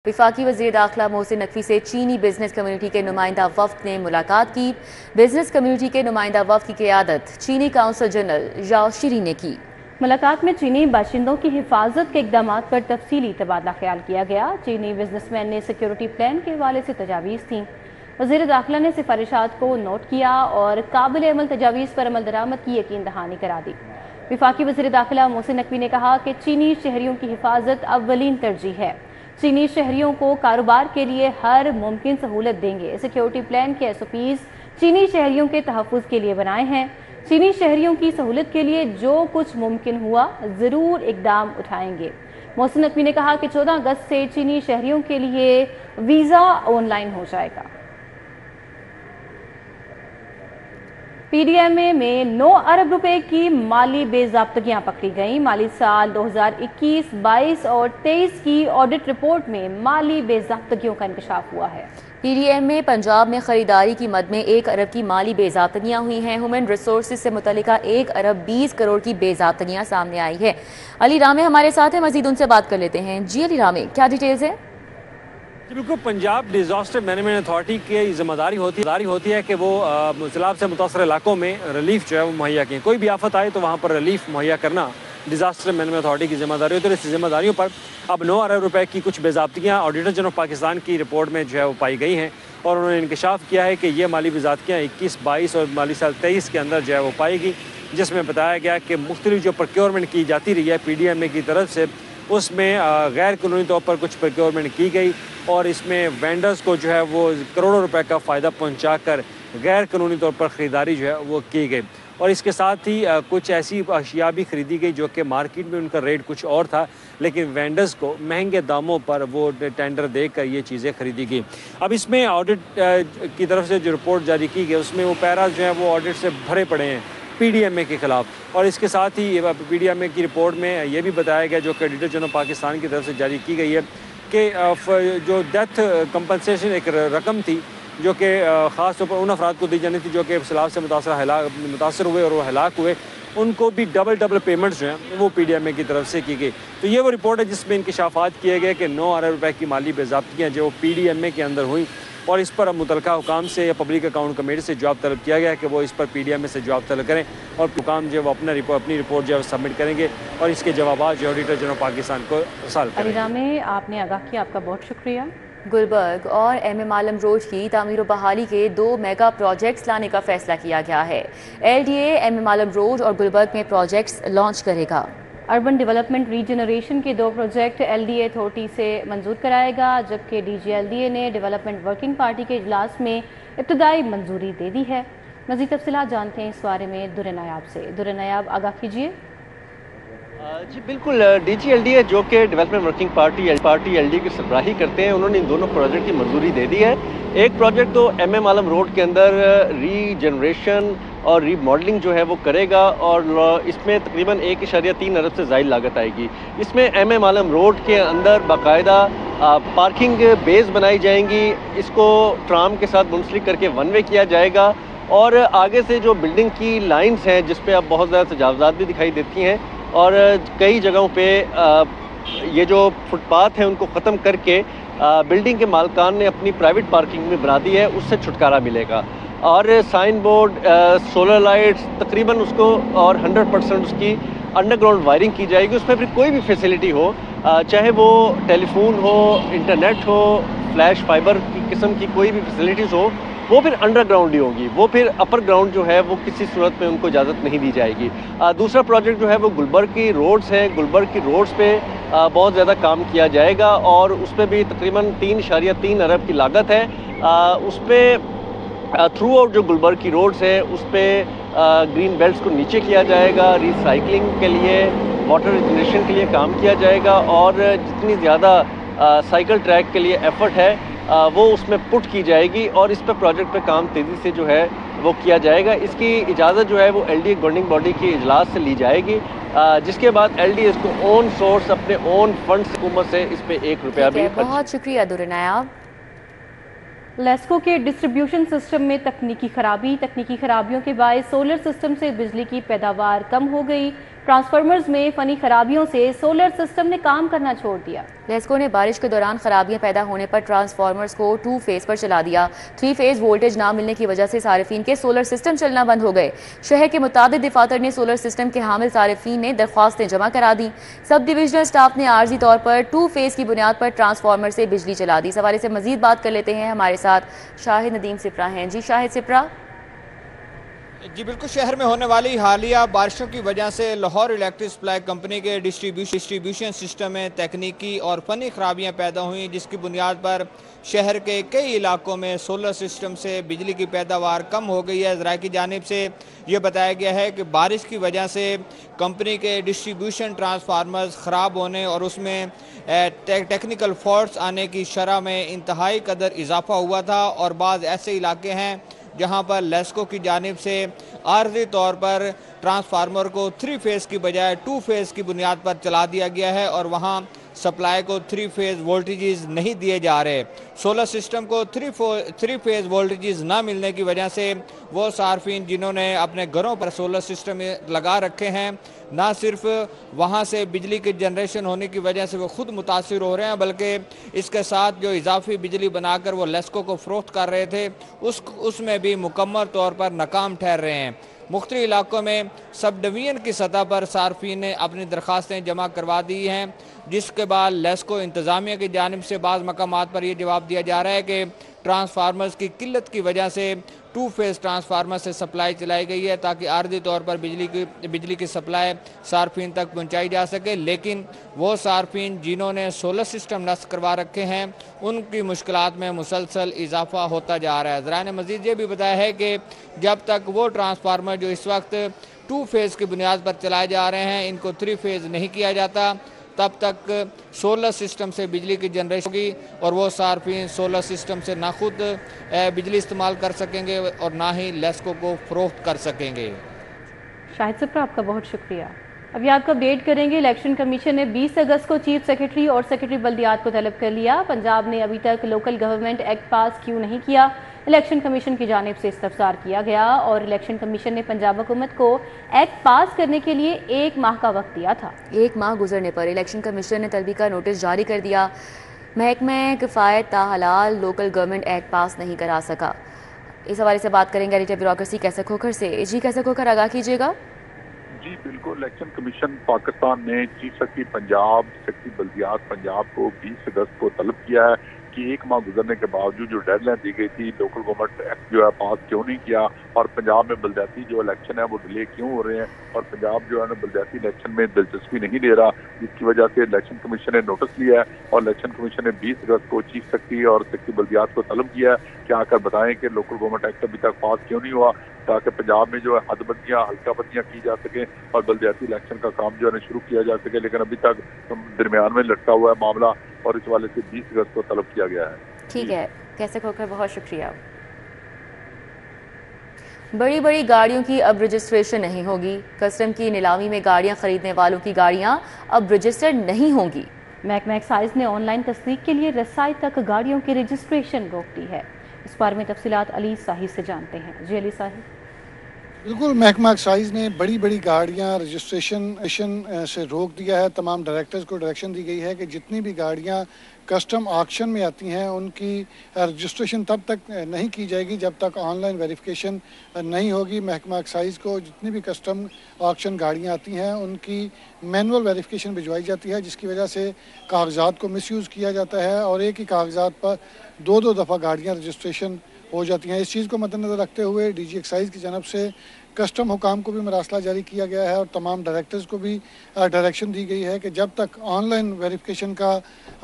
वफाकी वज़ीर दाखिला मोहसिन नकवी से चीनी बिजनेस कम्युनिटी के नुमाइंदा वफ़द ने मुलाकात की। बिजनेस कम्युनिटी के नुमाइंदा वफ़द की क़यादत चीनी काउंसिल जनरल जाओ शीरी ने की। मुलाकात में चीनी बाशिंदों की हिफाजत के इक़दाम पर तफसीली तबादला ख्याल किया गया। चीनी बिजनेसमैन ने सिक्योरिटी प्लान के हवाले से तजावीज़ थी। वज़ीर दाखिला ने सिफारिशात को नोट किया और काबिल अमल तजावीज़ पर अमल दरामद की यकीन दहानी करा दी। वफाकी वज़ीर दाखिला मोहसिन नकवी ने कहा कि चीनी शहरियों की हिफाजत अव्वलीन तरजीह है। चीनी शहरियों को कारोबार के लिए हर मुमकिन सहूलत देंगे। सिक्योरिटी प्लान के SOPs चीनी शहरियों के तहफ़्फ़ुज़ के लिए बनाए हैं। चीनी शहरियों की सहूलत के लिए जो कुछ मुमकिन हुआ ज़रूर इक़दाम उठाएंगे। मोहसिन नकवी ने कहा कि 14 अगस्त से चीनी शहरियों के लिए वीज़ा ऑनलाइन हो जाएगा। PDMA में 9 अरब रुपए की माली बेज़ाब्तगियां पकड़ी गईं। माली साल 2021, 22 और 23 की ऑडिट रिपोर्ट में माली बेज़ाब्तगियों का इंकशाफ हुआ है। PDMA पंजाब में खरीदारी की मद में 1 अरब की माली बेज़ाब्तगियां हुई हैं। ह्यूमन रिसोर्सेज से मुतल्लिका 1 अरब 20 करोड़ की बेज़ाब्तगियां सामने आई है। अली रामे हमारे साथ है, मजीद उनसे बात कर लेते हैं। जी अली रामे, क्या डिटेल्स है? बिल्कुल, पंजाब डिजास्टर मैनेजमेंट अथॉरिटी की जिम्मेदारी होती है कि वो सैलाब से मुतासर इलाकों में रिलीफ जो है वो मुहैया करें। कोई भी आफत आए तो वहाँ पर रिलीफ मुहैया करना डिजास्टर मैनेजमेंट अथॉरिटी की जिम्मेदारी होती है। इस जिम्मेदारियों पर अब 9 अरब रुपए की कुछ बेज़ाब्तियाँ ऑडिटर जनरल पाकिस्तान की रिपोर्ट में जो है वो पाई गई हैं और उन्होंने इंकशाफ किया है कि ये माली बेज़ाब्तियाँ 21, 22 और माली साल 23 के अंदर जो है वो पाएगी, जिसमें बताया गया कि मुख्तलिफ जो प्रोक्योरमेंट की जाती रही है PDMA की तरफ से, उसमें गैर कानूनी तौर पर कुछ प्रोक्योरमेंट की गई और इसमें वेंडर्स को जो है वो करोड़ों रुपए का फ़ायदा पहुंचाकर गैर कानूनी तौर पर ख़रीदारी जो है वो की गई। और इसके साथ ही कुछ ऐसी अशिया भी खरीदी गई जो कि मार्केट में उनका रेट कुछ और था, लेकिन वेंडर्स को महंगे दामों पर वो टेंडर देकर ये चीज़ें खरीदी गई। अब इसमें ऑडिट की तरफ से जो रिपोर्ट जारी की गई उसमें वो पैराज जो है वो ऑडिट से भरे पड़े हैं PDMA के खिलाफ। और इसके साथ ही PDMA की रिपोर्ट में ये भी बताया गया, जो कि ऑडिटर जनरल पाकिस्तान की तरफ से जारी की गई है, कि जो डेथ कंपनसेशन एक रकम थी जो कि ख़ास तौर पर उन अफराद को दी जानी थी जो कि सैलाब से मुतासर हुए और वो हलाक हुए, उनको भी डबल पेमेंट्स जो हैं वो PDMA की तरफ से की गई। तो ये वो रिपोर्ट है जिसमें इंकशाफात किए गए कि 9 अरब रुपए की माली बेज़ाब्तियाँ जो PDMA के अंदर हुई और इस पर अब मुतलका हुकाम से या पब्लिक अकाउंट कमेटी से जवाब तलब किया गया है कि वो इस पर PDMA से जवाब तलब करें और हुकाम जो वो अपनी रिपोर्ट जो है सबमिट करेंगे और इसके जवाब जो ऑडिटर जनरल पाकिस्तान को साल करेंगे। अली रामे, आपने आगाह किया, आपका बहुत शुक्रिया। गुलबर्ग और MM आलम रोड की तामीर बहाली के 2 मेगा प्रोजेक्ट्स लाने का फैसला किया गया है। LDA MM आलम रोड और गुलबर्ग में प्रोजेक्ट्स लॉन्च करेगा। अर्बन डेवलपमेंट रीजनरेशन के 2 प्रोजेक्ट LDA अथॉरिटी से मंजूर कराएगा, जबकि DG LDA ने डेवलपमेंट वर्किंग पार्टी के इजलास में इब्तदाई मंजूरी दे दी है। मज़ीद तफसीलात जानते हैं इस बारे में दुर्रे नायाब से। दुर्रे नायाब, आगाह कीजिए। जी बिल्कुल, DG LDA जो कि डेवलपमेंट वर्किंग पार्टी LDA की सरबराही करते हैं, उन्होंने इन दोनों प्रोजेक्ट की मंजूरी दे दी है। एक प्रोजेक्ट तो MM आलम रोड के अंदर रीजनरेशन और रीमॉडलिंग जो है वो करेगा और इसमें तकरीबन 1.3 अरब से ज़ायद लागत आएगी। इसमें MM आलम रोड के अंदर बाकायदा पार्किंग बेस बनाई जाएंगी, इसको ट्राम के साथ मुंसलिक करके वन वे किया जाएगा और आगे से जो बिल्डिंग की लाइन्स हैं जिस पे अब बहुत ज़्यादा तजावज़ात भी दिखाई देती हैं और कई जगहों पे ये जो फुटपाथ हैं उनको ख़त्म करके बिल्डिंग के मालकान ने अपनी प्राइवेट पार्किंग में बना दी है, उससे छुटकारा मिलेगा। और साइन बोर्ड, सोलर लाइट्स तकरीबन उसको और 100% उसकी अंडरग्राउंड वायरिंग की जाएगी। उसमें फिर कोई भी फैसिलिटी हो, चाहे वो टेलीफोन हो, इंटरनेट हो, फ्लैश फाइबर की किस्म की कोई भी फैसिलिटीज़ हो, वो फिर अंडरग्राउंड ही होगी। वो फिर अपर ग्राउंड जो है वो किसी सूरत में उनको इजाज़त नहीं दी जाएगी। दूसरा प्रोजेक्ट जो है वो गुलबर्ग की रोड्स हैं। गुलबर्ग की रोड्स पे बहुत ज़्यादा काम किया जाएगा और उस पर भी तकरीबन 3.3 अरब की लागत है। उस पर थ्रू आउट जो गुलबर्ग की रोड्स है उस पर ग्रीन बेल्ट्स को नीचे किया जाएगा, रिसाइकलिंग के लिए, वाटर रिजनरेशन के लिए काम किया जाएगा और जितनी ज़्यादा साइकिल ट्रैक के लिए एफर्ट है वो उसमें पुट की जाएगी और इस पर प्रोजेक्ट पे काम तेज़ी से जो है वो किया जाएगा। इसकी इजाज़त जो है वो LDA गवर्निंग बॉडी के इजलास से ली जाएगी, जिसके बाद LDA इसको ओन सोर्स अपने ओन फंड हुकूमत से इस पर 1 रुपया भी। बहुत शुक्रिया दुर्रे नायाब। लेस्को के डिस्ट्रीब्यूशन सिस्टम में तकनीकी खराबियों के बायस सोलर सिस्टम से बिजली की पैदावार कम हो गई। ट्रांसफार्मर्स में फनी खराबियों से सोलर सिस्टम ने काम करना छोड़ दिया। लेस्को ने बारिश के दौरान खराबियां पैदा होने पर ट्रांसफार्मर्स को 2 फेज पर चला दिया। 3 फेज वोल्टेज ना मिलने की वजह से सारिफीन के सोलर सिस्टम चलना बंद हो गए। शहर के मुताबिक दफातर ने सोलर सिस्टम के हामिल सारिफीन ने दरख्वास्तें जमा करा दी। सब डिविजनल स्टाफ ने आर्जी तौर पर 2 फेज की बुनियाद पर ट्रांसफार्मर से बिजली चला दी। इस हवाले से मजीद बात कर लेते हैं, हमारे साथ शाहिद नदीम सिपरा हैं। जी शाहिद सिपरा। जी बिल्कुल, शहर में होने वाली हालिया बारिशों की वजह से लाहौर इलेक्ट्रिक सप्लाई कंपनी के डिस्ट्रीब्यूशन सिस्टम में तकनीकी और फनी खराबियां पैदा हुई, जिसकी बुनियाद पर शहर के कई इलाकों में सोलर सिस्टम से बिजली की पैदावार कम हो गई है। ज़राए की जानिब से ये बताया गया है कि बारिश की वजह से कंपनी के डिस्ट्रीब्यूशन ट्रांसफार्मर्स ख़राब होने और उसमें टेक्निकल फॉल्ट्स आने की शरह में इंतहाई कदर इजाफा हुआ था। और बाज़ ऐसे इलाके हैं जहां पर लेस्को की जानिब से आर्जी तौर पर ट्रांसफार्मर को 3 फेज़ की बजाय 2 फेज़ की बुनियाद पर चला दिया गया है और वहां सप्लाई को 3 फेज़ वोल्टेजेस नहीं दिए जा रहे। सोलर सिस्टम को 3 फेज़ वोल्टेजेस ना मिलने की वजह से वो सार्फिन जिन्होंने अपने घरों पर सोलर सिस्टम लगा रखे हैं, ना सिर्फ वहाँ से बिजली की जनरेशन होने की वजह से वो खुद मुतासिर हो रहे हैं, बल्कि इसके साथ जो इजाफी बिजली बनाकर वो लेस्को को फ़रोख्त कर रहे थे उसमें भी मुकम्मल तौर पर नाकाम ठहर रहे हैं। मुख्तलिफ इलाकों में सब डिवीजन की सतह पर सार्फिन ने अपनी दरख्वास्तें जमा करवा दी हैं, जिसके बाद लेस्को इंतज़ामिया की जानिब से बाज़ मकामात पर यह जवाब दिया जा रहा है कि ट्रांसफार्मर्स की किल्लत की वजह से 2 फेज़ ट्रांसफार्मर से सप्लाई चलाई गई है ताकि आर्जी तौर पर बिजली की सप्लाई सार्फिन तक पहुंचाई जा सके। लेकिन वो सार्फिन जिन्होंने सोलर सिस्टम नस्ब करवा रखे हैं उनकी मुश्किलात में मुसलसल इजाफा होता जा रहा है। ज़रा ने मज़ीद ये भी बताया है कि जब तक वो ट्रांसफार्मर जो इस वक्त 2 फेज़ की बुनियाद पर चलाए जा रहे हैं इनको 3 फेज़ नहीं किया जाता, तब तक सोलर सिस्टम से बिजली की जनरेशन होगी और वो सार्फिन सोलर सिस्टम से ना खुद बिजली इस्तेमाल कर सकेंगे और ना ही लेस्को को फ़रोख्त कर सकेंगे। शाहिद सिपरा, आपका बहुत शुक्रिया। अभी आपको अपडेट करेंगे, इलेक्शन कमीशन ने 20 अगस्त को चीफ सेक्रेटरी और सेक्रेटरी बल्दियात को तलब कर लिया। पंजाब ने अभी तक लोकल गवर्नमेंट एक्ट पास क्यों नहीं किया, इलेक्शन कमीशन की जानिब से इस्तफसार किया गया और इलेक्शन कमीशन ने पंजाब हुकूमत को एक्ट पास करने के लिए 1 माह का वक्त दिया था। 1 माह गुजरने पर इलेक्शन कमीशन ने तलबी का नोटिस जारी कर दिया। महकमा किफ़ायत ताहलाल लोकल गवर्नमेंट एक्ट पास नहीं करा सका। इस हवाले से बात करेंगे एडिटर ब्यूरोक्रेसी कैसे खोखर से। जी कैसे खोखर, आगाह कीजिएगा। जी बिल्कुल, इलेक्शन कमीशन पाकिस्तान ने चीफ सेक्रेटरी पंजाब, सेक्रेटरी बल्दियात पंजाब को 20 अगस्त को तलब किया है कि 1 माह गुजरने के बावजूद जो डेडलाइन दी गई थी लोकल गवर्नमेंट एक्ट जो है पास क्यों नहीं किया और पंजाब में बल्दियाती जो इलेक्शन है वो डिले क्यों हो रहे हैं और पंजाब जो है ना बल्दियाती इलेक्शन में दिलचस्पी नहीं ले रहा, जिसकी वजह से इलेक्शन कमीशन ने नोटिस लिया है और इलेक्शन कमीशन ने 20 अगस्त को चीफ सेक्रेटरी और सेक्रेटरी बल्दियात को तलब किया है कि आकर बताएं कि लोकल गवर्नमेंट एक्ट अभी तक पास क्यों नहीं हुआ ताकि पंजाब में जो है हदबंदियाँ हल्काबंदियाँ की जा सकें और बल्दियाती इलेक्शन का काम जो है शुरू किया जा सके। लेकिन अभी तक दरमियान में लटका हुआ है मामला और इस वाले से 20 अगस्त को तलब किया गया है। ठीक है, कैसे खोकर बहुत शुक्रिया। बड़ी बड़ी गाड़ियों की अब रजिस्ट्रेशन नहीं होगी। कस्टम की नीलामी में गाड़ियां खरीदने वालों की गाड़ियां अब रजिस्टर्ड नहीं होंगी। महकमा एक्साइज ने ऑनलाइन तस्दीक के लिए रसाई तक गाड़ियों की रजिस्ट्रेशन रोक दी है। इस बारे में तफसीलात अली साहिब से जानते हैं। जी अली साहिब। बिल्कुल, महकमा एक्साइज ने बड़ी बड़ी गाड़ियां रजिस्ट्रेशन से रोक दिया है। तमाम डायरेक्टर्स को डायरेक्शन दी गई है कि जितनी भी गाड़ियां कस्टम ऑक्शन में आती हैं उनकी रजिस्ट्रेशन तब तक नहीं की जाएगी जब तक ऑनलाइन वेरिफिकेशन नहीं होगी। महकमा एक्साइज को जितनी भी कस्टम ऑक्शन गाड़ियां आती हैं उनकी मैनुअल वेरिफिकेशन भिजवाई जाती है, जिसकी वजह से कागजात को मिसयूज़ किया जाता है और एक ही कागजात पर 2-2 दफ़ा गाड़ियाँ रजिस्ट्रेशन हो जाती हैं। इस चीज़ को मद्देनज़र रखते हुए डीजी एक्साइज की जानब से कस्टम हुकाम को भी मरासला जारी किया गया है और तमाम डायरेक्टर्स को भी डायरेक्शन दी गई है कि जब तक ऑनलाइन वेरिफिकेशन का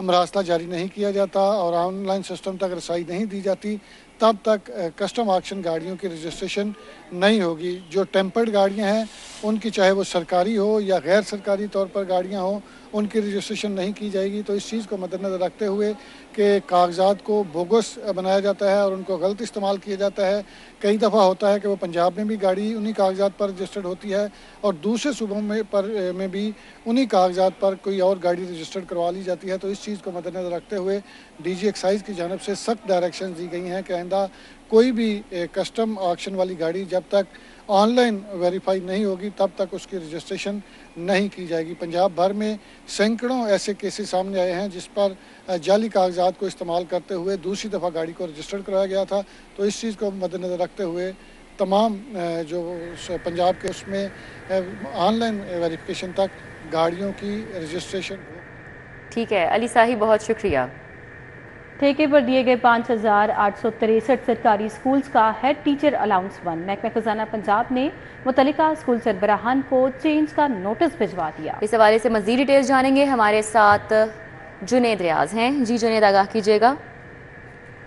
मरासला जारी नहीं किया जाता और ऑनलाइन सिस्टम तक रसाई नहीं दी जाती तब तक कस्टम ऑक्शन गाड़ियों की रजिस्ट्रेशन नहीं होगी। जो टेम्पर्ड गाड़ियां हैं उनकी चाहे वो सरकारी हो या गैर सरकारी तौर पर गाड़ियां हो उनकी रजिस्ट्रेशन नहीं की जाएगी। तो इस चीज़ को मद्देनज़र रखते हुए कि कागजात को बोगस बनाया जाता है और उनको गलत इस्तेमाल किया जाता है। कई दफ़ा होता है कि वो पंजाब में भी गाड़ी उन्हीं कागजात पर रजिस्टर्ड होती है और दूसरे सूबों में भी उन्हीं कागजात पर कोई और गाड़ी रजिस्टर्ड करवा ली जाती है। तो इस चीज़ को मद्देनज़र रखते हुए डीजी एक्साइज की जानब से सख्त डायरेक्शन दी गई हैं कि आइंदा कोई भी कस्टम ऑक्शन वाली गाड़ी जब तक ऑनलाइन वेरीफाई नहीं होगी तब तक उसकी रजिस्ट्रेशन नहीं की जाएगी। पंजाब भर में सैकड़ों ऐसे केसेस सामने आए हैं जिस पर जाली कागजात को इस्तेमाल करते हुए दूसरी दफ़ा गाड़ी को रजिस्टर्ड कराया गया था। तो इस चीज़ को मद्देनज़र रखते हुए तमाम जो पंजाब के उसमें ऑनलाइन वेरिफिकेशन तक गाड़ियों की रजिस्ट्रेशन। ठीक है अली साहिब, बहुत शुक्रिया। ठेके पर दिए गए 5,863 सरकारी स्कूल्स का हेड टीचर अलाउंस बंद। महकमा खजाना पंजाब ने मुतल्लिका स्कूल सरबराहान को चेंज का नोटिस भिजवा दिया। इस हवाले से मज़ीद डिटेल्स जानेंगे, हमारे साथ जुनेद रियाज हैं। जी जुनेद, आगाह कीजिएगा।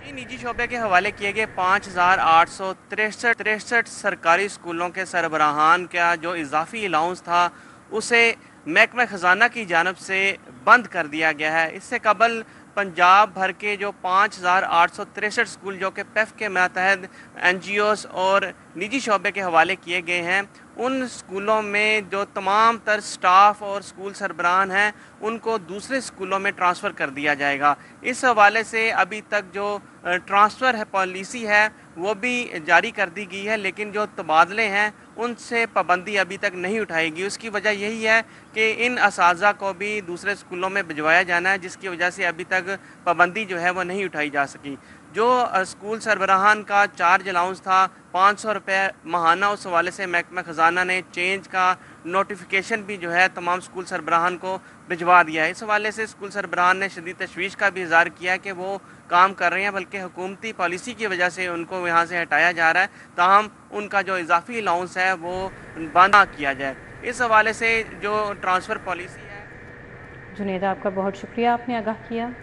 निजी शोबे के हवाले किए गए 5,863 सरकारी स्कूलों के सरबराहान का जो इजाफी अलाउंस था उसे महकमा खजाना की जानब से बंद कर दिया गया है। इससे कबल पंजाब भर के जो 5,863 स्कूल जो कि पेफ के मातहत NGOs और निजी शोबे के हवाले किए गए हैं, उन स्कूलों में जो तमाम तर स्टाफ और स्कूल सरबराहान हैं उनको दूसरे स्कूलों में ट्रांसफ़र कर दिया जाएगा। इस हवाले से अभी तक जो ट्रांसफ़र है पॉलिसी है वो भी जारी कर दी गई है, लेकिन जो तबादले हैं उनसे पाबंदी अभी तक नहीं उठाएगी। उसकी वजह यही है कि इन असातिज़ा को भी दूसरे स्कूलों में भिजवाया जाना है, जिसकी वजह से अभी तक पाबंदी जो है वो नहीं उठाई जा सकी। जो स्कूल सरबराहान का चार्ज अलाउंस था 500 रुपये माहाना, उस हवाले से महकमा खजाना ने चेंज का नोटिफिकेशन भी जो है तमाम स्कूल सरबराहान को भिजवा दिया है। इस हवाले से स्कूल सरबराहान ने शदीद तशवीश का भी इज़हार किया कि वो काम कर रहे हैं, बल्कि हुकूमती पॉलिसी की वजह से उनको यहाँ से हटाया जा रहा है, ताहम उनका जो इजाफी अलाउंस है वो बंद ना किया जाए। इस हवाले से जो ट्रांसफ़र पॉलिसी है। जुनेद, आपका बहुत शुक्रिया, आपने आगाह किया।